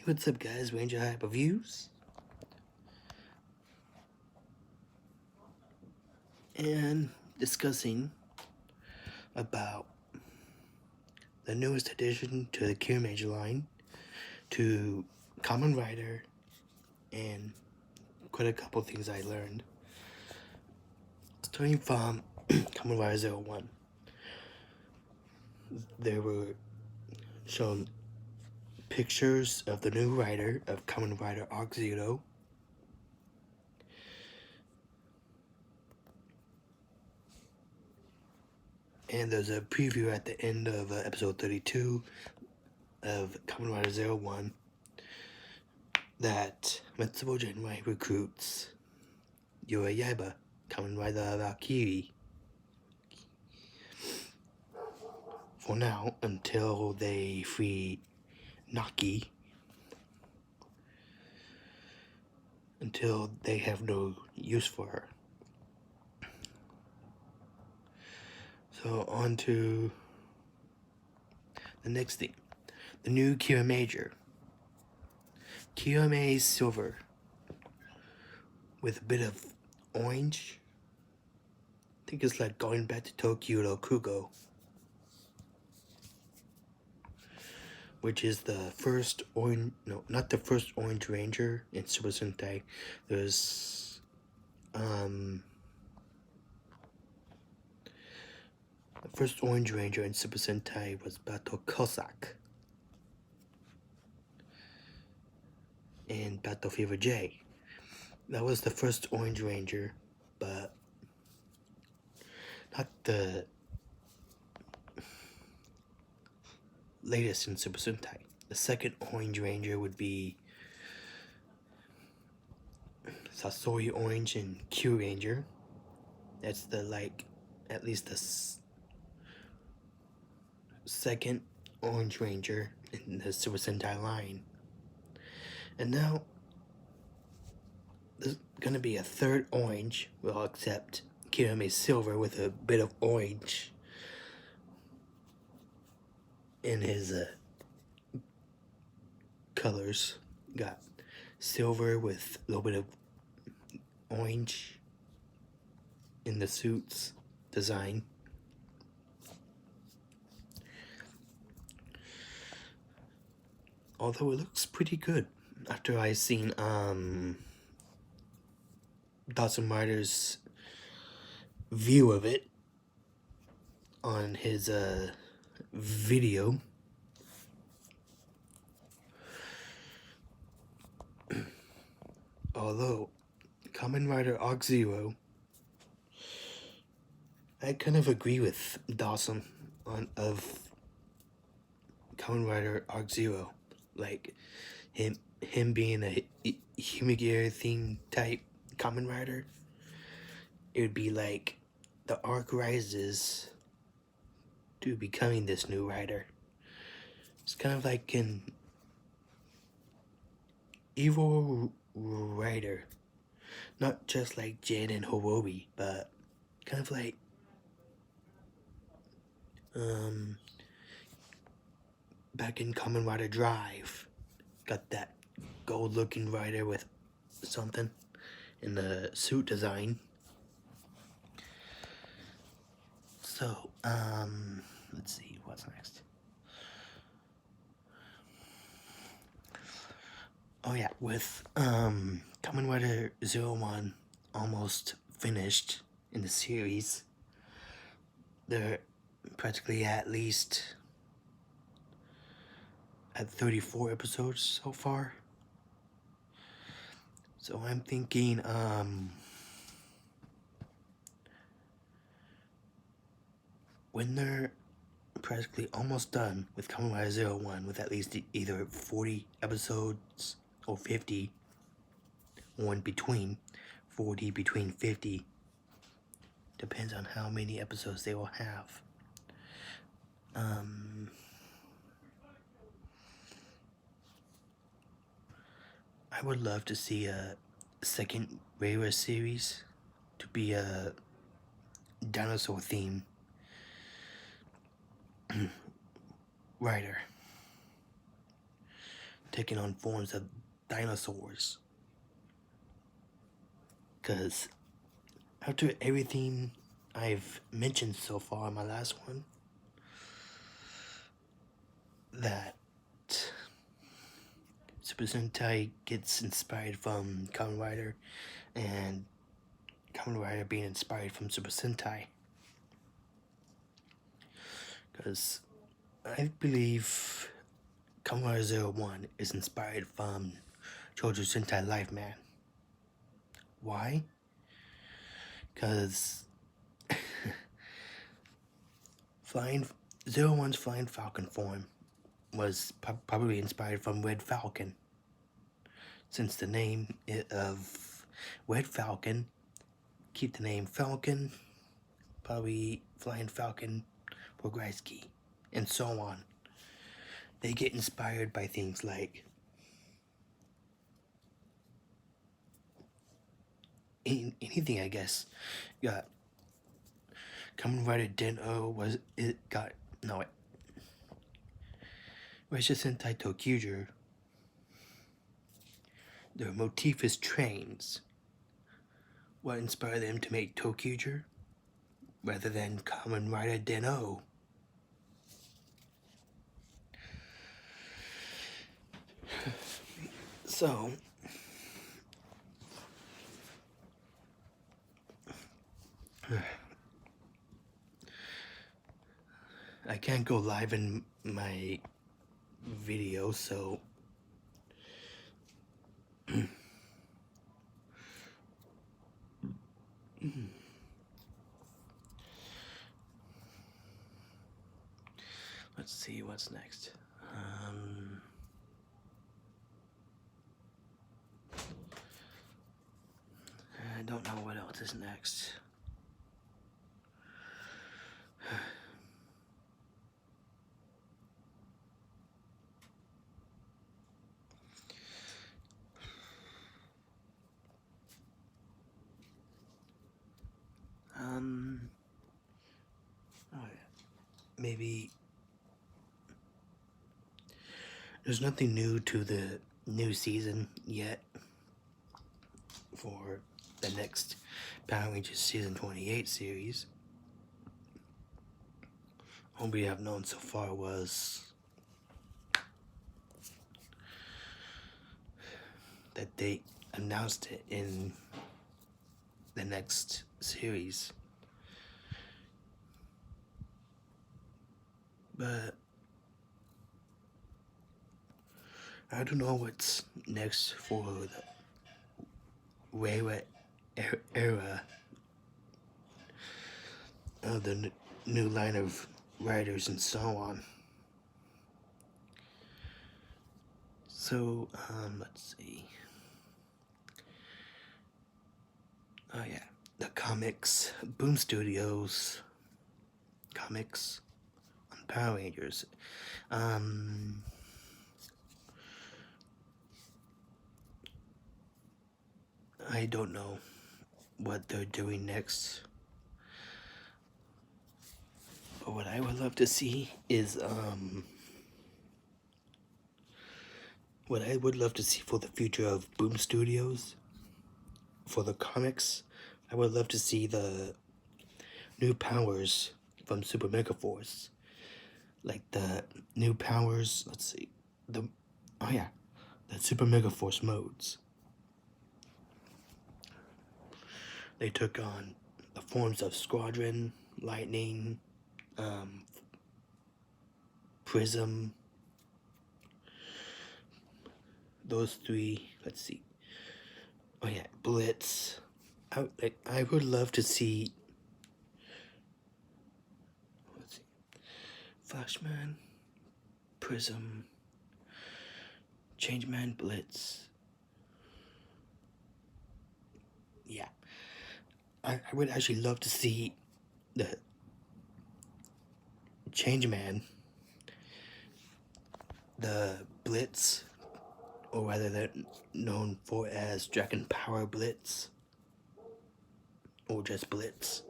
What's up, guys? Ranger Hype Reviews. And discussing about the newest addition to the Kamen line, to Kamen Rider, and quite a couple things I learned. Starting from Kamen Rider 01, there were shown pictures of the new rider of Kamen Rider Arc Zero. And there's a preview at the end of episode 32 of Kamen Rider 01 that Mitsubo Genrai recruits Yaiba, Kamen Rider Valkyrie, for now until they free Naki, until they have no use for her. So on to the next thing, the new Kira Major. Kira Silver with a bit of orange. I think it's like going back to Tokyo Kugo, which is the first orange, no, not the first Orange Ranger in Super Sentai. There's the first Orange Ranger in Super Sentai was Battle Cossack and Battle Fever J. That was the first Orange Ranger, but not the latest in Super Sentai. The second Orange Ranger would be Sasori Orange and Q Ranger. That's the, like, at least the second Orange Ranger in the Super Sentai line. And now there's gonna be a third orange, well, except Kirame Silver with a bit of orange in his colors. Got silver with a little bit of orange in the suit's design. Although it looks pretty good after I seen Dawson Ryder's view of it on his video. Although Kamen Rider Arc Zero, I kind of agree with Dawson of Kamen Rider Arc Zero, like him being a Humigear theme type Kamen Rider. It would be like the arc rises to becoming this new rider. It's kind of like an evil rider, not just like Jin and Horobi, but kind of like back in Kamen Rider Drive, got that gold looking rider with something in the suit design. So let's see what's next. Oh yeah, with Kamen Rider 01 almost finished in the series, they're practically at least at 34 episodes so far. So I'm thinking when they're practically almost done with Kamen Rider 01 with at least either 40 episodes or 50, or in between 40 between 50, depends on how many episodes they will have. I would love to see a second Rayra series to be a dinosaur theme rider. taking on forms of dinosaurs. Because after everything I've mentioned so far in my last one, that Super Sentai gets inspired from Kamen Rider, and Kamen Rider being inspired from Super Sentai. Because I believe Kamen Rider 01 is inspired from Jojo Sentai Life Man. Why? Because Flying 01's Flying Falcon form was probably inspired from Red Falcon, since the name of Red Falcon, keep the name Falcon, probably Flying Falcon Pogreski, and so on. They get inspired by things like anything, I guess. Got Kamen Rider Den-O Reisha Sentai Tokyuger. Their motif is trains. What inspired them to make Tokyuger rather than Kamen Rider Den-O? So, I can't go live in my video, so let's see what's next. I don't know what else is next. Oh yeah. Maybe there's nothing new to the new season yet for the next Power Rangers Season 28 series. All we have known so far was that they announced it in the next series. But I don't know what's next for the Reiwa era of the new line of writers and so on. So, let's see. Oh yeah, the comics, Boom Studios comics on Power Rangers. I don't know what they're doing next. But what I would love to see is, what I would love to see for the future of Boom Studios, for the comics, I would love to see the new powers from Super Mega Force. Like the new powers, let's see, the Super Mega Force modes. They took on the forms of Squadron, Lightning, Prism. Those three, let's see. Oh yeah, Blitz. I would love to see, let's see, Flashman, Prism, Changeman, Blitz. Yeah. I would actually love to see the Changeman, the Blitz, or rather they're known for as Dragon Power Blitz, or just Blitz.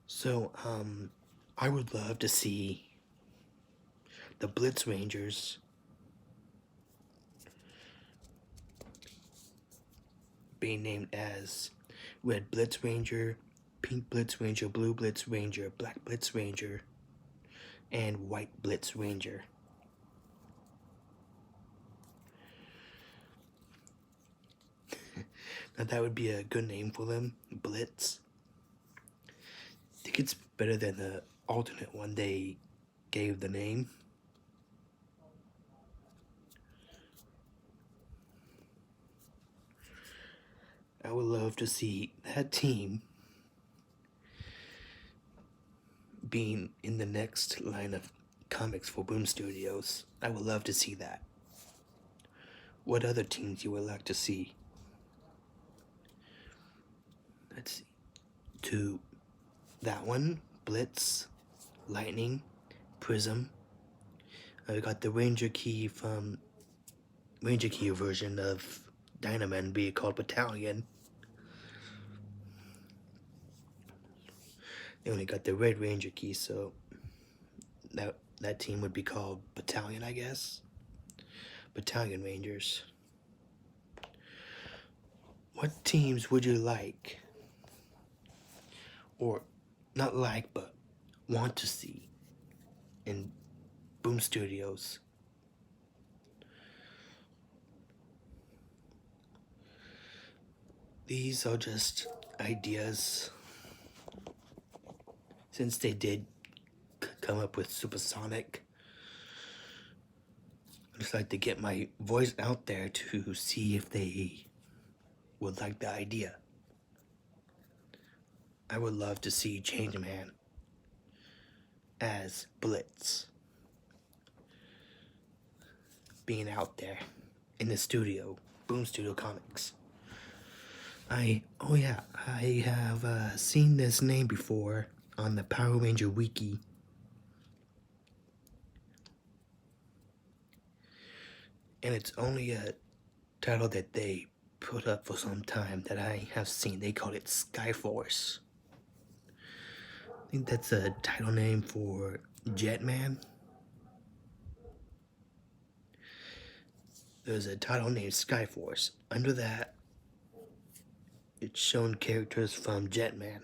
So, I would love to see the Blitz Rangers being named as Red Blitz Ranger, Pink Blitz Ranger, Blue Blitz Ranger, Black Blitz Ranger, and White Blitz Ranger. Now that would be a good name for them, Blitz. I think it's better than the alternate one they gave the name. I would love to see that team being in the next line of comics for Boom Studios. I would love to see that. What other teams you would like to see? Let's see. To that one, Blitz, Lightning, Prism. I got the Ranger Key version of Dynaman be called Battalion. They only got the Red Ranger Key, so that team would be called Battalion, I guess. Battalion Rangers. What teams would you like? Or not like, but want to see in Boom Studios? These are just ideas. Since they did come up with Supersonic, I just like to get my voice out there to see if they would like the idea. I would love to see Changeman as Blitz being out there in the studio, Boom Studio Comics. I have seen this name before on the Power Ranger Wiki. And it's only a title that they put up for some time that I have seen. They called it Skyforce. I think that's a title name for Jetman. There's a title named Skyforce. Under that, it's shown characters from Jetman.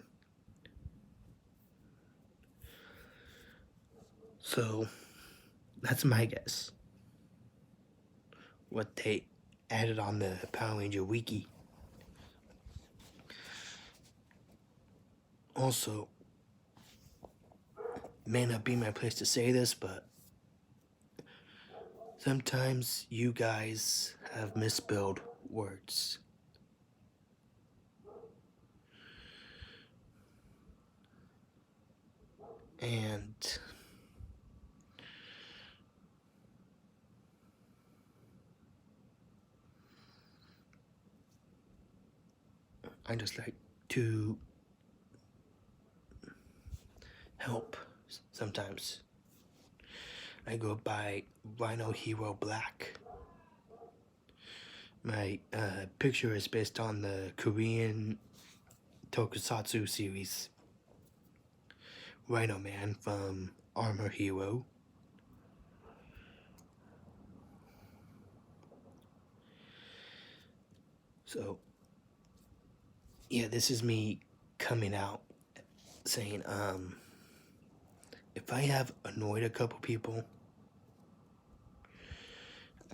So, that's my guess. What they added on the Power Ranger Wiki. Also, may not be my place to say this, but sometimes you guys have misspelled words. And I just like to help sometimes. I go by Rhino Hero Black. My picture is based on the Korean tokusatsu series Rhino Man from Armor Hero. So, yeah, this is me coming out saying, if I have annoyed a couple people,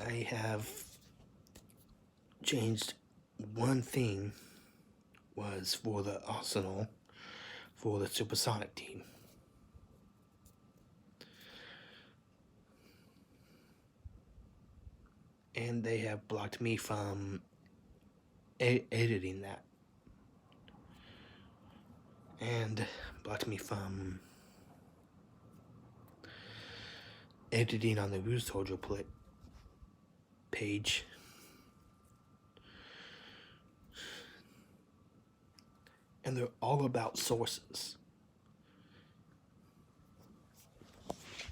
I have changed one thing, was for the Arsenal, for the Supersonic team. And they have blocked me from editing that. And blocked me from editing on the Blue Soldier page. And they're all about sources.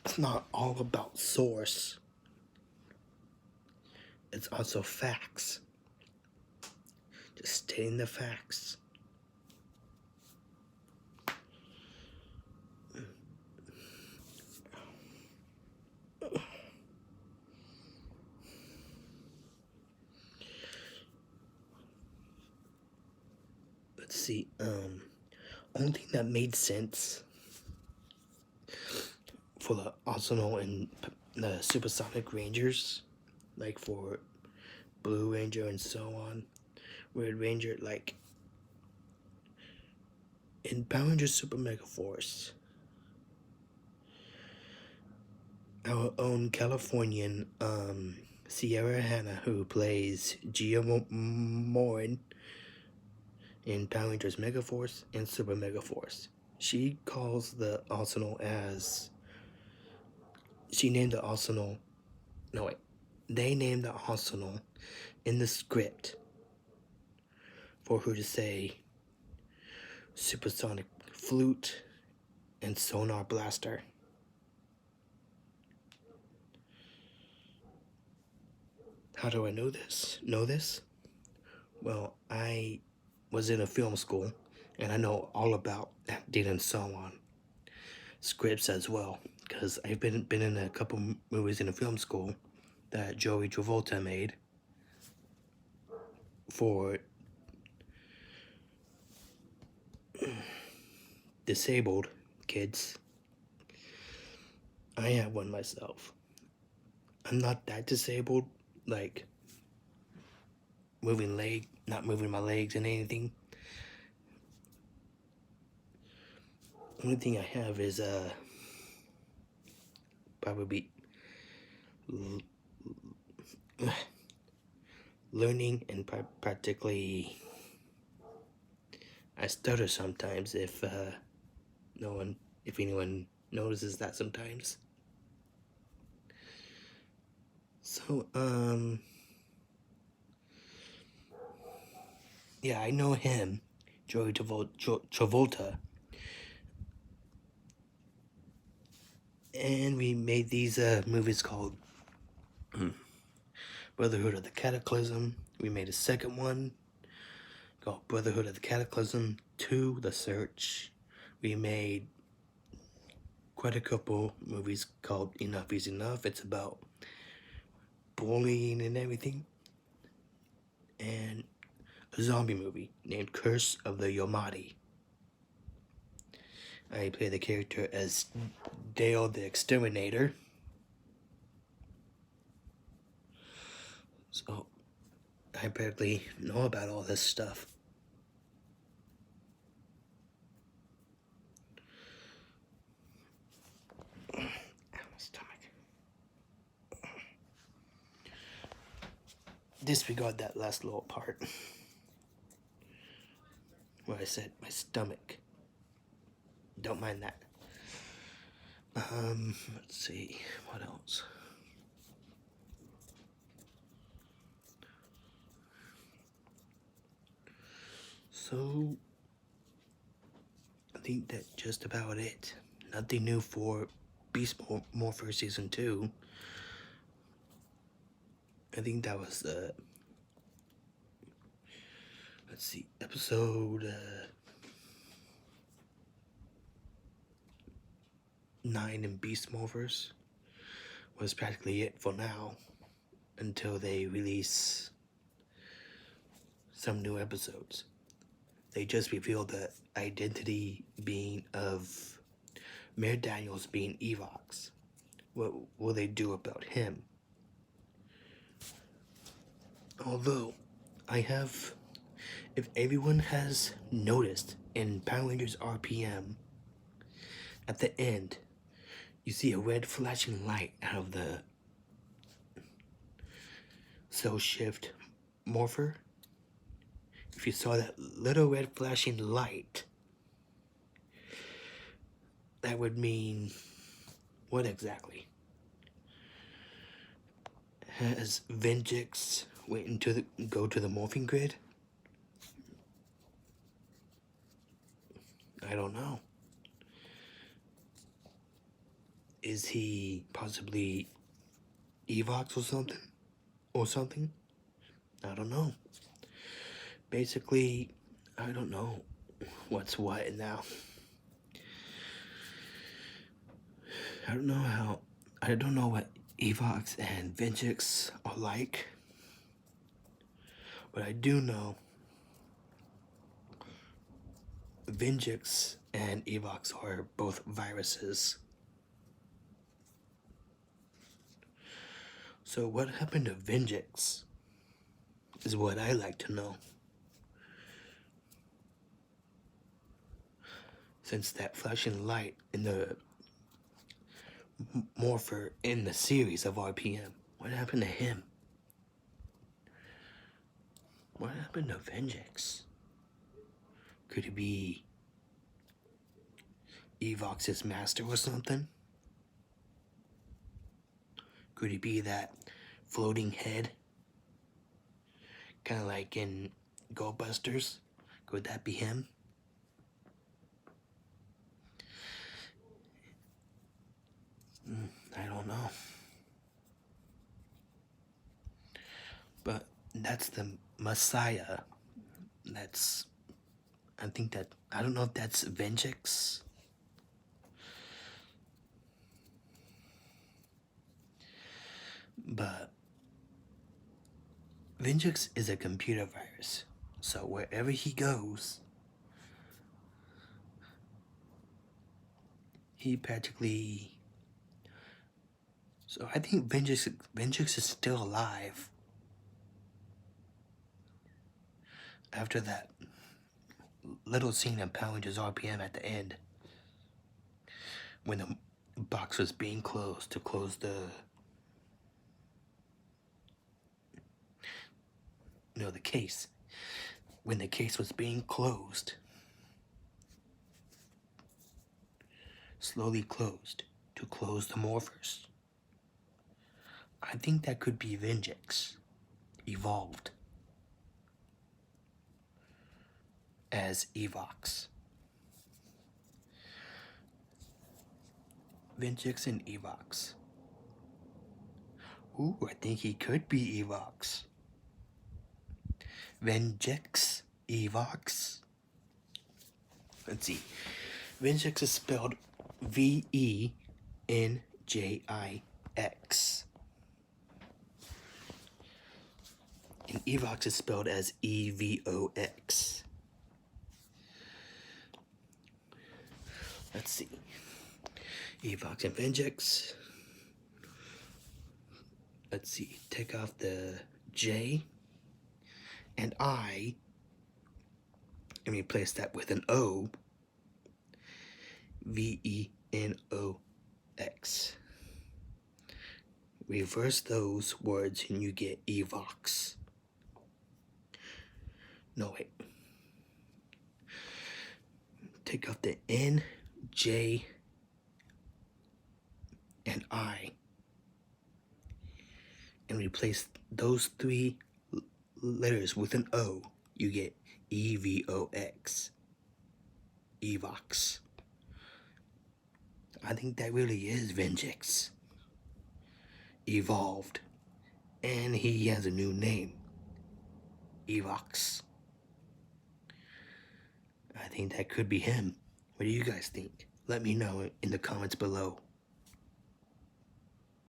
It's not all about source. It's also facts. Just stating the facts. let's see. Only thing that made sense for the Arsenal and the Supersonic Rangers, like for Blue Ranger and so on, Red Ranger, like in Power Rangers Super Mega Force, our own Californian Sierra Hanna, who plays Gia Morin in Power Rangers Mega Force and Super Mega Force. She calls the Arsenal as... She named the Arsenal... No, wait. They named the Arsenal in the script for her to say Supersonic Flute and Sonar Blaster. How do I know this? Well, I was in a film school, and I know all about acting and so on. Scripts as well, because I've been in a couple movies in a film school that Joey Travolta made for disabled kids. I have one myself. I'm not that disabled, like not moving my legs and anything. Only thing I have is probably learning and practically I stutter sometimes if anyone notices that sometimes. So yeah, I know him, Joey Travolta. And we made these movies called Brotherhood of the Cataclysm. We made a second one called Brotherhood of the Cataclysm 2, The Search. We made quite a couple movies called Enough is Enough. It's about bullying and everything. And a zombie movie named Curse of the Yomadi. I play the character as Dale the Exterminator. So, I barely know about all this stuff. Ow, my stomach. Disregard that last little part where I said my stomach. Don't mind that. Let's see, what else? So, I think that's just about it. Nothing new for Beast Morphers Season 2. I think that was let's see, episode 9 in Beast Morphers was practically it for now until they release some new episodes. They just revealed the identity being of Mayor Daniels being Evox. What will they do about him? Although, if everyone has noticed in Power Rangers RPM, at the end, you see a red flashing light out of the Cell Shift Morpher. If you saw that little red flashing light, that would mean what exactly? Has Venjix waiting to go to the morphing grid? I don't know. Is he possibly Evox or something? I don't know. Basically, I don't know what's what now. I don't know what Evox and Venjix are like. But I do know Venjix and Evox are both viruses. So what happened to Venjix is what I like to know. Since that flashing light in the Morpher in the series of RPM, what happened to him? What happened to Venjix? Could it be Evox's master or something? Could it be that floating head? Kind of like in Goldbusters? Could that be him? I don't know. But that's the Messiah. I don't know if that's Venjix. But Venjix is a computer virus. So wherever he goes, he practically... So I think Venjix is still alive. After that little scene of Power Rangers RPM at the end, when the box was being closed to close the case. When the case was being closed, slowly closed to close the Morphers. I think that could be Venjix evolved as Evox. Venjix and Evox. Ooh, I think he could be Evox. Venjix Evox. Let's see. Venjix is spelled Venjix. And Evox is spelled as Evox. Let's see. Evox and Venjix. Let's see. Take off the J and I and replace that with an O. Venox. Reverse those words and you get Evox. No, wait. Take off the N, J, and I and replace those three letters with an O. You get Evox. Evox. I think that really is Venjix. Evolved. And he has a new name. Evox. I think that could be him. What do you guys think? Let me know in the comments below.